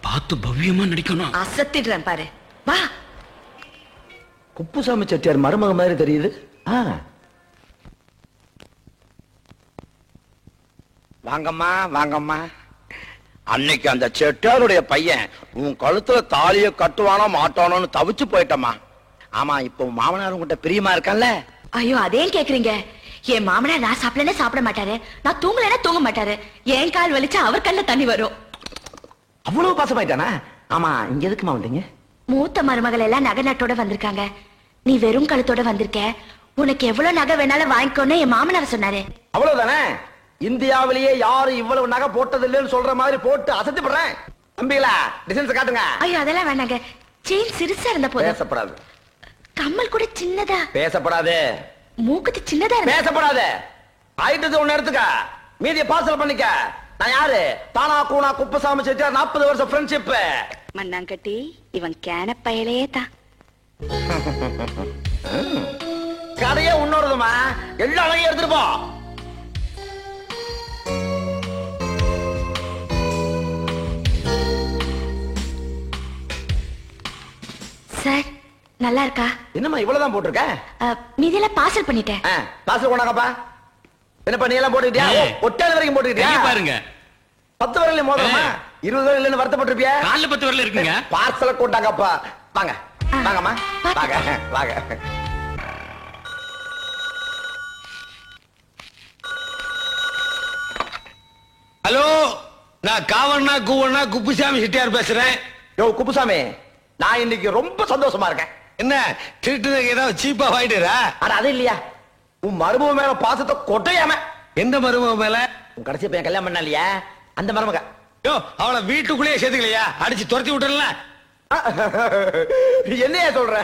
பார்த்து பவ்யமா நடிக்கணும். அசத்திடுறேன் பாரு. வா. குப்புசாமி செட்டியார் மருமக மாதிரி தெரியுது. வாங்கம்மா வாங்கம்மா. அன்னைக்கு அந்த செட்டியாருடைய பையன் உன் கழுத்துல தாலிய கட்டுவானோ மாட்டானோன்னு தவிச்சு போயிட்டம்மா. ஆமா, இப்போ மாமனார் உங்ககிட்ட பிரியமா இருக்கான்ல? ஐயோ, அதேன் கேக்குறீங்க? என் மாமனார் நான் சாப்பிடலன்னா சாப்பிட மாட்டாரு, நான் தூங்கலன்னா தூங்க மாட்டாரு. என் கால் வலிச்சா அவர் கண்ணுல தண்ணி வரும். அவ்வளவு பாசமாயிட்டானா? ஆமா, இங்க எதுக்குமா வந்தீங்க? மூத்த மருமகள் எல்லாம் நகை நட்டோட வந்திருக்காங்க. நீ வெறும் கழுத்தோட வந்திருக்க. உனக்கு எவ்வளவு நகை வேணாலும் வாங்கிக்கோன்னு என் மாமனார் சொன்னாரு. அவ்வளவுதானே? இந்தியாவிலேயே யாரும் இவ்வளவு நகை போட்டது இல்லைன்னு சொல்ற மாதிரி போட்டு அசத்தி படுறேன். தம்பிகளா, டிசைன்ஸ் காட்டுங்க. ஐயோ, அதெல்லாம் வேணாங்க. செயின் சிறுசா இருந்த போதும். பேசப்படாது. கம்மல் கூட சின்னதா. பேசப்படாது. மூக்குத்தி சின்னதா இருந்த. பேசப்படாது. ஆயிட்டது ஒண்ணு எடுத்துக்க, மீதிய பார்சல் பண்ணிக்க. நான் யாரு? தானா கூனா குப்புசாமி செட்டியார் 40 வருஷம் ஃப்ரெண்ட்ஷிப். மண்ணாங்கட்டி, இவன் கேன பயலே தான். கடையே உன்னோடதுமா. எல்லா அழகையும் எடுத்துட்டு போ. சார், நல்லா இருக்கா? என்னம்மா இவ்வளவுதான் போட்டிருக்க? மீதியெல்லாம் பார்சல் பண்ணிட்டேன். பார்சல் கொண்டாங்கப்பா. என்னப்பா நீ எல்லாம் போட்டுக்கிட்டியா? ஒட்டாது வரைக்கும் போட்டுக்கிட்டியா? பாருங்க, 10 வரல மோதிரமா? 20 வரல இல்லன்னு வருத்தப்பட்டிருப்பியா? கால்ல 10 வரல இருக்குங்க. பார்சல கொண்டாங்கப்பா. வாங்க வாங்கம்மா, வாங்க வாங்க. ஹலோ, நான் காவண்ணா கூவண்ணா குப்புசாமி செட்டியார் பேசுறேன். யோ குப்புசாமி, நான் இன்னைக்கு ரொம்ப சந்தோஷமா இருக்கேன். என்ன திருட்டு ஏதாவது சீப்பா வாங்கிட்டுறா? அட அது இல்லையா, உன் மருமக மேல பாசத்தை கொட்டையாம. எந்த மருமக மேல? உன் கடைசி பையன் கல்யாணம் பண்ணா இல்லையா, அந்த மருமக. யோ, அவளை வீட்டுக்குள்ளேயே சேர்த்துக்கலையா? அடிச்சு துரத்தி விட்டுறல. என்னையா சொல்ற?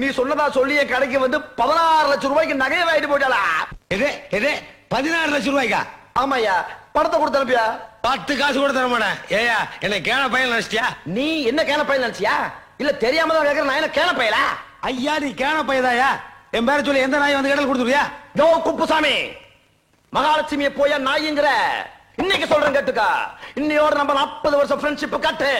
நீ சொன்னதா சொல்லி என் கடைக்கு வந்து 16 லட்சம் ரூபாய்க்கு நகையை வாங்கிட்டு போயிட்டாளா? எது எது 16 லட்சம் ரூபாய்க்கா? ஆமாய்யா, பணத்தை கொடுத்து அனுப்பியா? 10 காசு கூட தர மாட்டேன். ஏயா, என்ன கேன பையன் நினைச்சிட்டியா? நீ என்ன கேன பையன் நினைச்சியா? இல்ல தெரியாம தான் கேக்குற. நான் என்ன கேன பையலா? ஐயா, நீ கேன பையதாயா? என் பேர சொல்லி எந்த நாய் வந்து கடல் கொடுத்துருவியா? யோ குப்புசாமி, மகாலட்சுமியை போயா நாய்ங்கிற? இன்னைக்கு சொல்றேன் கேட்டுக்கா. இன்னையோட நம்ம 40 வருஷம் ஃப்ரெண்ட்ஷிப் கட்டு.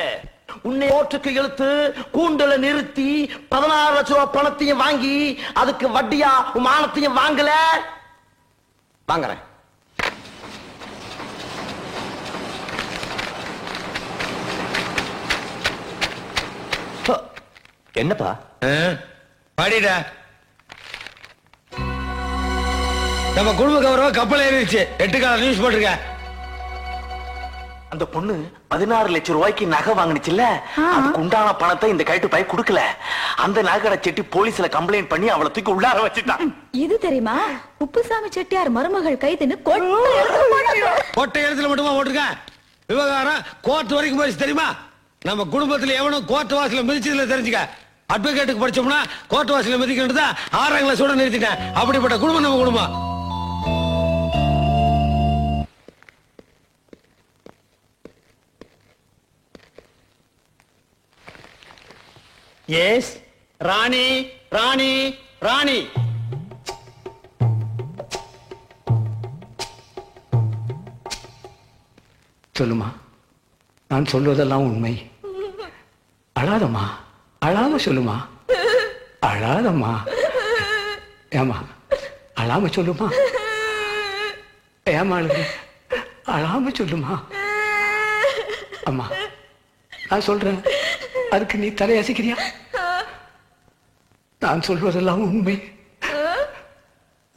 உன்னை ஓட்டுக்கு இழுத்து கூண்டுல நிறுத்தி 16 லட்சம் ரூபாய் பணத்தையும் வாங்கி அதுக்கு வட்டியா உன் மானத்தையும் வாங்கல. வாங்குறேன். என்னப்பா? பாடிடா. நம்ம குடும்ப கௌரவம் கப்பல் ஏறிடுச்சு. 8 கால நியூஸ் போட்டிருக்க. அந்த பொண்ணு 16 லட்சம் ரூபாய்க்கு நகை வாங்கினுச்சுல்ல, அதுக்கு உண்டான பணத்தை இந்த கயிட்டு பைய கொடுக்கல. அந்த நகை செட்டி போலீஸ்ல கம்ப்ளைண்ட் பண்ணி அவளை தூக்கி உள்ளார வச்சுட்டான். இது தெரியுமா? குப்புசாமி செட்டியார் மருமகள் கைதுன்னு கோட்டை எழுத்துல மட்டுமா போட்டிருக்க? விவகாரம் கோர்ட் வரைக்கும் போயிடுச்சு தெரியுமா? நம்ம குடும்பத்துல எவனும் கோர்ட் வாசல மிதிச்சதுல தெரிஞ்சுக்க. அட்வொகேட்டுக்கு படிச்சோம்னா கோர்ட் வாசல மிதிக்கிட்டு 6ஆம் கிளாஸோட நிறுத்திட்டேன். அப்படிப்பட்ட குடும்பம் நம்ம குடும்பம். எஸ் ராணி, ராணி, ராணி. சொல்லுமா, நான் சொல்வதெல்லாம் உண்மை. அழாதம்மா, அழாம சொல்லுமா, அழாதம்மா. ஏமா அழாம சொல்லுமா, ஏமா அழாம சொல்லுமா. அம்மா, நான் சொல்றேன், அதுக்கு நீ தலையசைக்கிறியா? நான் சொல்வதெல்லாம் உண்மை,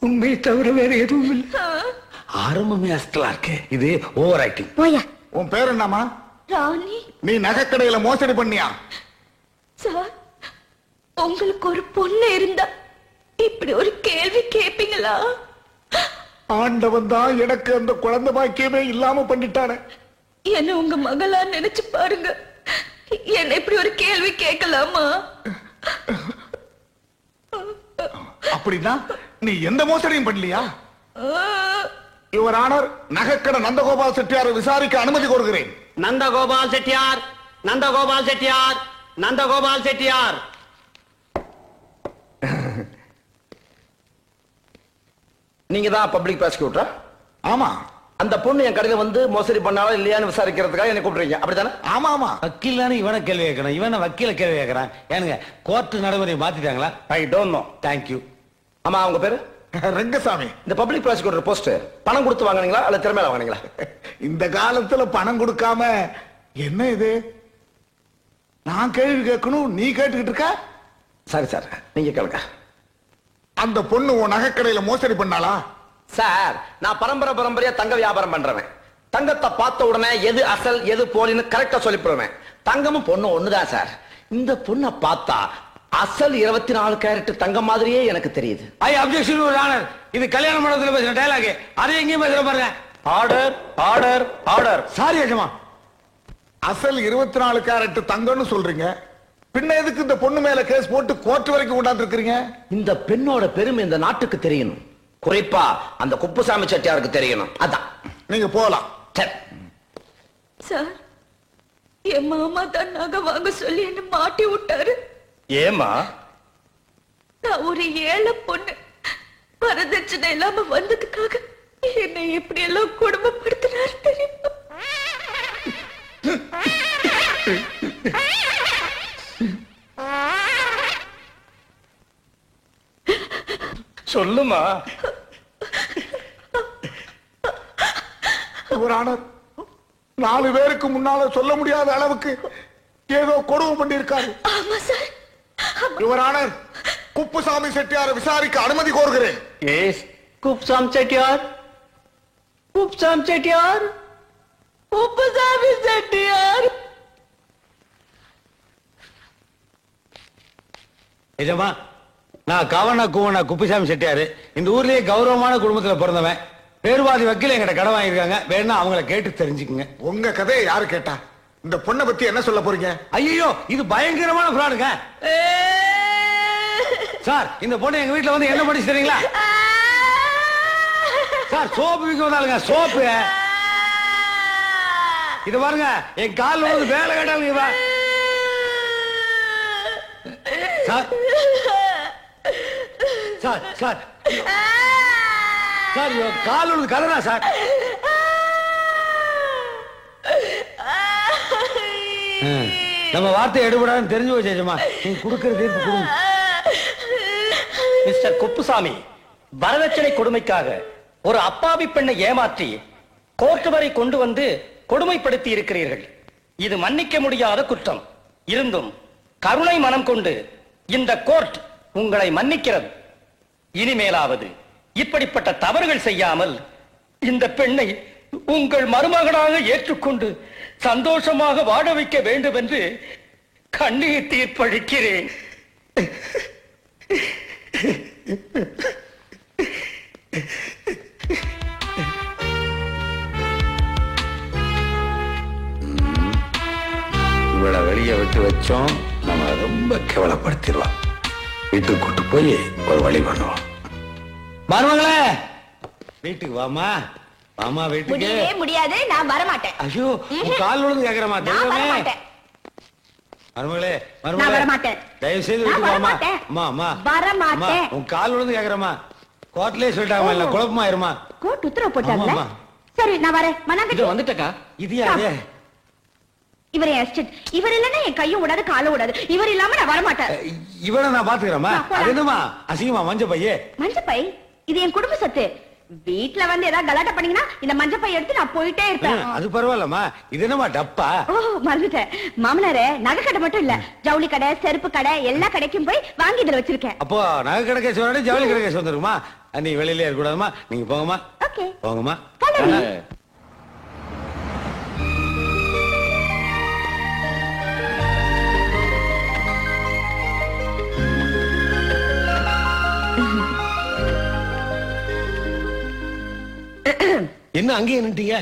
உண்மையை தவிர வேற எதுவும் இல்லை. ஆரம்பமே அஸ்தலா இருக்கு. இது ஓவர் ஆக்டிங். போயா. உன் பேர் என்னமா? ராணி. நீ நகைக்கடையில மோசடி பண்ணியா? சார், உங்களுக்கு ஒரு பொண்ணு இருந்தா இப்படி ஒரு கேள்வி கேப்பீங்களா? ஆண்டவன் தான் எனக்கு அந்த குழந்தை பாக்கியமே இல்லாம பண்ணிட்டானே. என்ன உங்க மகளா நினைச்சு பாருங்க. என்ன இப்படி ஒரு கேள்வி கேட்கலாமா? அப்படின்னா நீ எந்த மோசடியும் பண்ணலையா? யுவர் ஆனர், நகைக்கடை நந்தகோபால் செட்டியாரை விசாரிக்க அனுமதி கோருகிறேன். நந்தகோபால் செட்டியார், நந்தகோபால் செட்டியார், நந்தகோபால் செட்டியார். நீங்க தான் பப்ளிக் ப்ராசிக்யூட்டரா? ஆமா. அந்த பொண்ணு என் கடையில வந்து மோசடி பண்ணாலும் இல்லையான்னு விசாரிக்கிறதுக்காக என்ன கூப்பிடுறீங்க அப்படித்தானே? ஆமா ஆமா. வக்கீல் தானே இவனை கேள்வி கேட்கணும், இவனை வக்கீல கேள்வி கேட்கறான். ஏனுங்க கோர்ட்டு நடைமுறையை மாத்திட்டாங்களா? I don't know. தேங்க்யூ. ஆமா, அவங்க பேரு ரங்கசாமி. இந்த பப்ளிக் ப்ராசிக்யூட்டர் போஸ்ட் பணம் கொடுத்து வாங்குனீங்களா அல்ல திறமையில வாங்குனீங்களா? இந்த காலத்துல பணம் கொடுக்காம என்ன இது? நான் கேள்வி கேட்கணும், நீ கேட்டுக்கிட்டு இருக்க? சரி சார், நீங்க கேளுங்க. அந்த பொண்ணு உன் நகைக்கடையில மோசடி பண்ணாளா? சார், நான் பரம்பரையா தங்க வியாபாரம் பண்றேன். தங்கத்தை பார்த்த உடனே எது அசல் எது போலின்னு கரெக்டா சொல்லிப்படுவேன். தங்கமும் பொண்ணு ஒண்ணுதான் சார். இந்த பொண்ணை பார்த்தா அசல் 24 கேரட் தங்கம் மாதிரியே எனக்கு தெரியுது. ஐ அப்ஜெக்ஷன் யுவர் ஆனர். இது கல்யாண மண்டபத்தில் பேசுற டயலாக். அதை எங்கேயும் பேசுற பாருங்க. Order order order. சாரி அஜமா. அசல் 24 கேரட் தங்கம்னு சொல்றீங்க, பின்ன எதுக்கு இந்த பொண்ணு மேல கேஸ் போட்டு கோர்ட் வரைக்கும் கொண்டாந்து இருக்கீங்க? இந்த பெண்ணோட பெருமை இந்த நாட்டுக்கு தெரியணும், குறிப்பா அந்த குப்புசாமி செட்டியாருக்கு தெரியணும். அதான் நீங்க போலாம். சரி. சார், என் மாமா தான் நகை வாங்க சொல்லி என்ன மாட்டி விட்டாரு. ஏமா? நான் ஒரு ஏழை பொண்ணு, வரதட்சணை இல்லாம வந்ததுக்காக என்னை எப்படி எல்லாம் குடும்பப்படுத்தினாரு தெரியுமா? சொல்லுமா. யுவர் ஆனர், 4 பேருக்கு முன்னால சொல்ல முடியாத அளவுக்கு ஏதோ கொடுமை பண்ணியிருக்காரு. ஆமா சார். யுவர் ஆனர், குப்புசாமி செட்டியாரை விசாரிக்க அனுமதி கோருகிறேன். எஸ் குப்சாம் செட்டியார், குப்சாம் செட்டியார், குப்புசாமி செட்டியார். நிஜமா நான் கவன கூவன குப்புசாமி செட்டியாரு. இந்த ஊர்லயே கௌரவமான குடும்பத்துல பிறந்தவன். பேருவாதி வக்கீல் எங்கிட்ட கடன் வாங்கியிருக்காங்க. வேணா அவங்கள கேட்டு தெரிஞ்சுக்குங்க. உங்க கதையை யாரு கேட்டா? இந்த பொண்ணை பத்தி என்ன சொல்ல போறீங்க? ஐயோ, இது பயங்கரமான ஃப்ராடுங்க. சார், இந்த பொண்ணு எங்க வீட்டுல வந்து என்ன படிச்சு தெரியுங்களா? சார், சோப்பு விற்க வந்தாலுங்க, சோப்பு. இது பாருங்க, என் காலில் வந்து வேலை கேட்டாலுங்க. சார் சார் சார் சார், கால் விழுந்து கதறா சார். நம்ம வார்த்தை எடுபடாதுன்னு தெரிஞ்சு வச்சேஜமா. நீங்க கொடுக்கிற தீர்ப்பு கொடுங்க. மிஸ்டர் குப்புசாமி, வரதட்சணை கொடுமைக்காக ஒரு அப்பாவி பெண்ணை ஏமாற்றி கோர்ட் வரை கொண்டு வந்து கொடுமைப்படுத்தி இருக்கிறீர்கள். இது மன்னிக்க முடியாத குற்றம். இருந்தும் கருணை மனம் கொண்டு இந்த கோர்ட் உங்களை மன்னிக்கிறது. இனிமேலாவது இப்படிப்பட்ட தவறுகள் செய்யாமல் இந்த பெண்ணை உங்கள் மருமகனாக ஏற்றுக்கொண்டு சந்தோஷமாக வாழ வைக்க வேண்டும் என்று கண்ணீர் தீர்ப்பளிக்கிறேன். இவளை வெளியே விட்டு வச்சோம், நம்ம ரொம்ப கேவலப்படுத்திடுவான். வீட்டுக்கு கூட்டு போய் ஒரு வழி பண்ணுவோம். மருமகளே, வீட்டுக்கு வாமா. வாமா வீட்டுக்கு. முடியவே முடியாது, நான் வர மாட்டேன். ஐயோ, உன் கால் விழுந்து கேக்குறமா தெய்வமே. மருமகளே, நான் வர மாட்டேன். தயவு செய்து வீட்டுக்கு வாமா. அம்மா அம்மா வர மாட்டேன். உன் கால் விழுந்து கேக்குறமா. கோர்ட்லயே சொல்லிட்டாங்க, இல்ல குழப்பமாயிருமா? கோர்ட் உத்தரவு போட்டாங்க. ஆமா. சரி, நான் வரேன். மனாங்க வந்துட்டக்கா. இது யாரு? இவர் எஸ்டேட். இவர் இல்லன்னா என் கையும் விடாது காலும் விடாது. இவர் இல்லாம நான் வர மாட்டேன். இவனை நான் பாத்துக்கிறேமா. அது என்னமா அசிங்கமா மஞ்ச பையே? மஞ்ச பை இது என் குடும்ப சொத்து. வீட்டுல வந்து ஏதாவது கலாட்டா பண்ணீங்கன்னா இந்த மஞ்ச பை எடுத்து நான் போயிட்டே இருப்பேன். அது பரவாயில்லம்மா. இது என்னமா டப்பா? ஓ, மறந்துட்டேன். மாமனாரே, நகை கடை மட்டும் இல்ல, ஜவுளி கடை, செருப்பு கடை, எல்லா கடைக்கும் போய் வாங்கி இதுல வச்சிருக்கேன். அப்போ நகை கடை கேஸ் வராடி ஜவுளி கடை கேஸ் வந்துருமா? நீ வெளியில இருக்கக்கூடாதுமா. நீங்க போங்கம்மா. ஓகே, போங்கம்மா. என்ன அங்கேயே நின்னுட்டீங்க?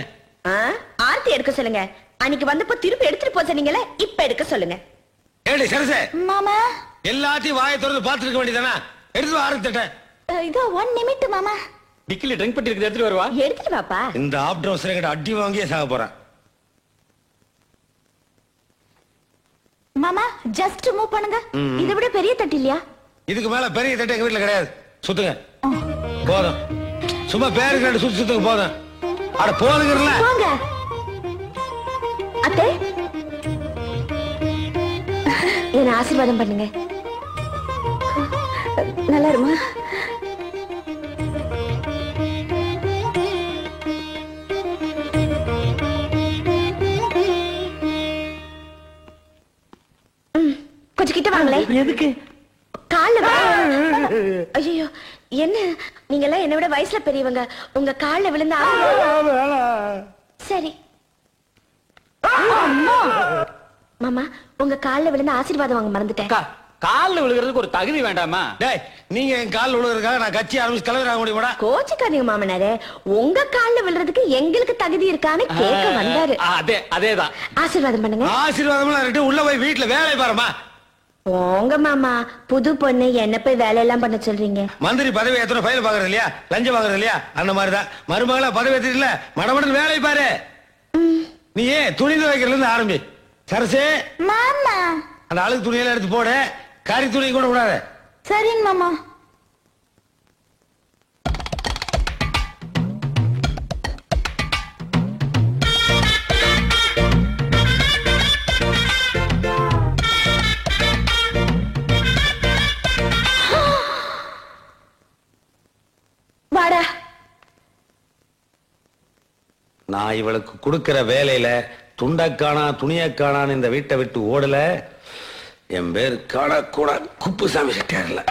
ஆர்த்தி எடுக்க சொல்லுங்க. அன்னைக்கு வந்தப்போ திருப்பி எடுத்துட்டு போக சொன்னீங்களே, இப்ப எடுக்க சொல்லுங்க. ஏடி சரசே, மாமா எல்லாத்தையும் வாயை திறந்து பார்த்துருக்க வேண்டியதானே? எடுத்து ஆரம்பிச்சிட்ட. இதோ 1 நிமிட் மாமா. டிக்கில ட்ரிங்க் பண்ணி இருக்கு, எடுத்துட்டு வருவா. எடுத்துட்டு வாப்பா. இந்த ஆப்டர் அவசரம் கிட்ட அடி வாங்கியே சாக போறேன். மாமா ஜஸ்ட் மூவ் பண்ணுங்க. இதை விட பெரிய தட்டு இல்லையா? இதுக்கு மேல பெரிய தட்டு எங்க வீட்டுல கிடையாது. சுத்துங்க போதும். சும்மா பேருக்கு ரெண்டு சுத்துங்க போதும். அட போதுங்கறல. போங்க அத்தை, என்ன ஆசீர்வாதம் பண்ணுங்க. நல்லா இருமா. கொஞ்சம் கிட்ட வாங்களே. எதுக்கு? கால்ல ஐயோ, என்ன நீங்க எல்லாம் என்னை விட வயசுல பெரியவங்க, உங்க கால்ல விழுந்தா சரி. மாமா, உங்க கால்ல விழுந்த ஆசீர்வாதம் வாங்க மறந்துட்டேன். கால்ல விழுகிறதுக்கு ஒரு தகுதி வேண்டாமா? டேய், நீங்க என் கால் விழுகிறதுக்காக நான் கட்சி ஆரம்பிச்சு தலைவர் ஆக முடியுமாடா? கோச்சுக்காதீங்க மாமனாரே, உங்க கால்ல விழுறதுக்கு எங்களுக்கு தகுதி இருக்கான்னு கேட்க வந்தாரு. அதேதான். ஆசீர்வாதம் பண்ணுங்க. ஆசீர்வாதம் இருக்கட்டும், உள்ள போய் வீட்டுல வேலையை பாருமா. போங்க மாமா, புது பொண்ணு என்ன போய் வேலையெல்லாம் பண்ண சொல்றீங்க? மந்திரி பதவி எத்தனை ஃபைல் பாக்குறது இல்லையா, லஞ்சம் வாங்குறது இல்லையா, அந்த மாதிரிதான் மருமகளா பதவி ஏத்திட்டு மடமடன் வேலையை பாரு. நீ ஏன் துணி துவைக்கிறதுல இருந்து ஆரம்பி. சரசே மாமா, அந்த அழுக்கு துணியெல்லாம் எடுத்து போடு, கறி துணி கூட விடாத. சரிங்க மாமா. வாடா. நான் இவளுக்கு கொடுக்கிற வேலையில துண்டக்கானா துணியக்கானான்னு இந்த வீட்டை விட்டு ஓடல, என் பேர் காணக்கூட குப்புசாமி செட்டியார்ல.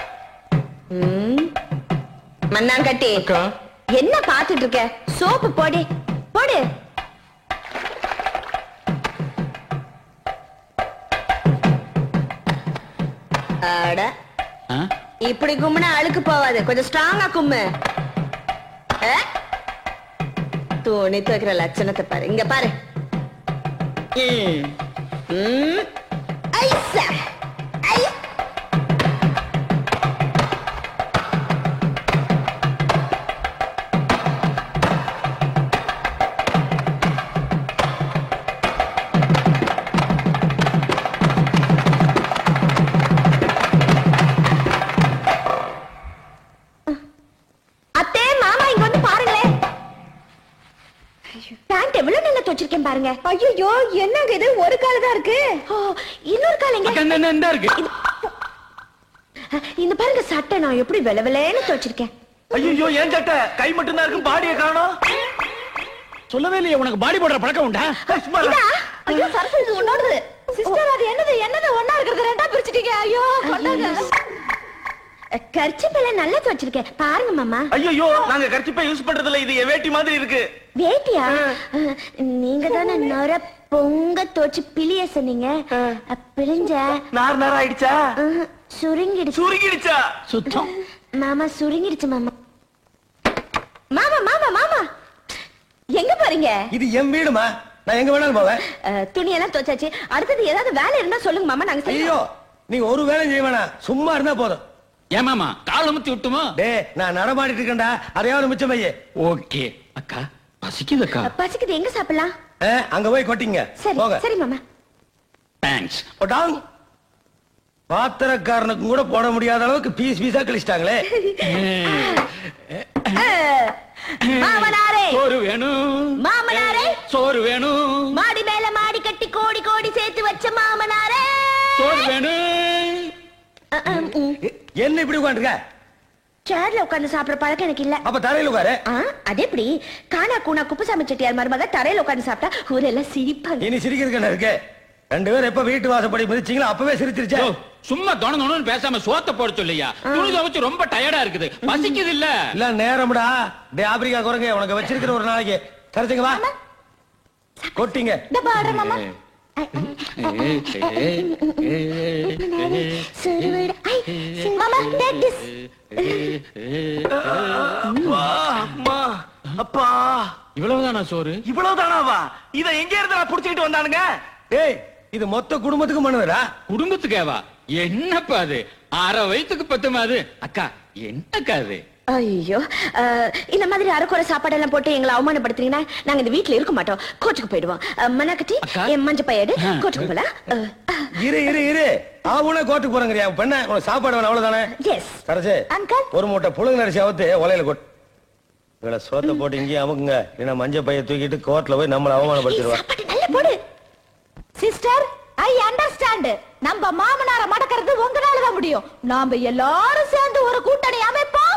மண்ணாங்கட்டி, என்ன பாத்துட்டு இருக்க? சோப்பு போடு போடு. அட, இப்படி கும்முனா அழுக்கு போவாது, கொஞ்சம் ஸ்ட்ராங்கா கும்மு. துணி துவைக்கிற லட்சணத்தை பாரு, இங்க பாரு. ஐசா ஐ. அத்தே, மாமா இங்க வந்து பாருங்களேன். பேண்ட் எவ்வளவு நல்லா துவைச்சிருக்கேன் பாருங்க. ஐயோ, என்னங்க இது, ஒரு கால் தான் இருக்கு. இன்னொரு கால் எங்க? இந்த இருக்கு. இந்த பாருங்க, சட்டை நான் எப்படி வெளவெளேன்னு துவைச்சிருக்கேன். ஐயோ, ஏன் சட்டை கை மட்டும் தான் இருக்கு, பாடியை காணோம். சொல்லவே இல்லையே உனக்கு பாடி போடுற பழக்கம் உண்டா? இதா? ஐயோ, சரசு, இது உன்னோடது. சிஸ்டர், அது என்னது ஒண்ணா இருக்கிறது ரெண்டா பிரிச்சிட்டீங்க. ஐயோ, கொண்டாங்க. கர்ச்சிப்பையில நல்லா துவைச்சிருக்கேன் பாருங்க மாமா. ஐயோ, நாங்க கர்ச்சிப்பை யூஸ் பண்றதுல இது வேட்டி மாதிரி இருக்கு. வேட்டியா? நீங்க தானே நொர பொங்க தோச்சு பிளிய சொன்னீங்க. பிழிஞ்ச நார் நார் ஆயிடுச்சா? சுருங்கிடுச்சு. சுருங்கிடுச்சா? சுத்தம். மாமா, சுருங்கிடுச்சு மாமா. மாமா மாமா மாமா, எங்க போறீங்க? இது என் வீடுமா, நான் எங்க வேணாலும் போவேன். துணியெல்லாம் துவைச்சாச்சு, அடுத்தது ஏதாவது வேலை இருந்தா சொல்லுங்க மாமா, நாங்க ஐயோ, செய்யறோம். நீங்க ஒரு வேலை செய்ய வேணாம், சும்மா இருந்தா போதும். ஏமாமா, கால் அமுத்தி விட்டுமா? டே, நான் நடமாடிட்டு இருக்கேன்டா, அதையாவது மிச்சம் பைய. ஓகே அக்கா, பசிக்குதுக்கா. பசிக்குது, எங்க சாப்பிடலாம்? அங்க போய் கொட்டிங்க. சரி போங்க. சரி மாமா. தேங்க்ஸ். போட்டாங்க. பாத்திரக்காரனுக்கும் கூட போட முடியாத அளவுக்கு பீஸ் பீஸா கழிச்சிட்டாங்களே. மாமனாரே, சோறு வேணும். மாமனாரே, சோறு வேணும். மாடி மேல மாடி கட்டி கோடி கோடி சேர்த்து வச்ச மாமனாரே, சோறு வேணும். என்ன இப்படி உட்காந்துருக்க? சேர்ல உட்கார்ந்து சாப்பிடுற பழக்கம் எனக்கு இல்ல. அப்ப தரையில உட்காரு. அது எப்படி? காணா கூணா குப்புசாமி செட்டியார் மருமக தரையில உட்கார்ந்து சாப்பிட்டா ஊரெல்லாம் சிரிப்பாங்க. இனி சிரிக்கிறதுக்கு என்ன இருக்கு? ரெண்டு பேரும் எப்ப வீட்டு வாசப்படி மிதிச்சீங்களோ அப்பவே சிரிச்சிருச்சா? சும்மா தொணன்னு பேசாம சோத்த போட சொல்லியா? துணி துவைச்சு ரொம்ப டயர்டா இருக்குது, பசிக்குது இல்ல? இல்ல நேரம்டா. டே ஆப்பிரிக்கா குரங்க, உனக்கு வச்சிருக்கிற ஒரு நாளைக்கு சரிச்சுங்க, வா கொட்டிங்க. மாமா. மாமா, take this. அப்பா, இவ்வளவுதானா சோறு? இவ்வளவுதானாவா? இத எங்க இருந்து நான் புடிச்சிட்டு வந்தானுங்க? டேய், இது மொத்த குடும்பத்துக்கும் பண்ணுவதா? குடும்பத்துக்கேவா? என்னப்பா அது, அரை வயிற்றுக்கு பத்துமாது. அக்கா, என்னக்கா அது? ஐயோ, இந்த மாதிரி அரைக்குறை சாப்பாடு எல்லாம் போட்டு எங்களை அவமானப்படுத்துறீங்கன்னா நாங்க இந்த வீட்டுல இருக்க மாட்டோம், கோச்சுக்கு போயிடுவோம். மண்ணாக்கட்டி, என் மஞ்ச பையடு, கோச்சுக்கு போலாம். இரு இரு இரு, அவனே கோட்டுக்கு போறங்கறியா? பெண்ண உனக்கு சாப்பாடு வேணும், அவ்வளவுதானே? எஸ் கரசே, அங்கிள். ஒரு மூட்டை புழுங்க அரிசி அவுத்து ஒலையில கொட்டு. இவள சோத்த போட்டு இங்கேயும் அமுக்குங்க இல்லைன்னா மஞ்ச பைய தூக்கிட்டு கோர்ட்ல போய் நம்மள அவமானப்படுத்திடுவா. சாப்பாடு நல்ல போடு. Sister, I understand. நம்ம மாமனார மடக்கிறது உங்களால தான் முடியும். நாம எல்லாரும் சேர்ந்து ஒரு கூட்டணி அமைப்போம்.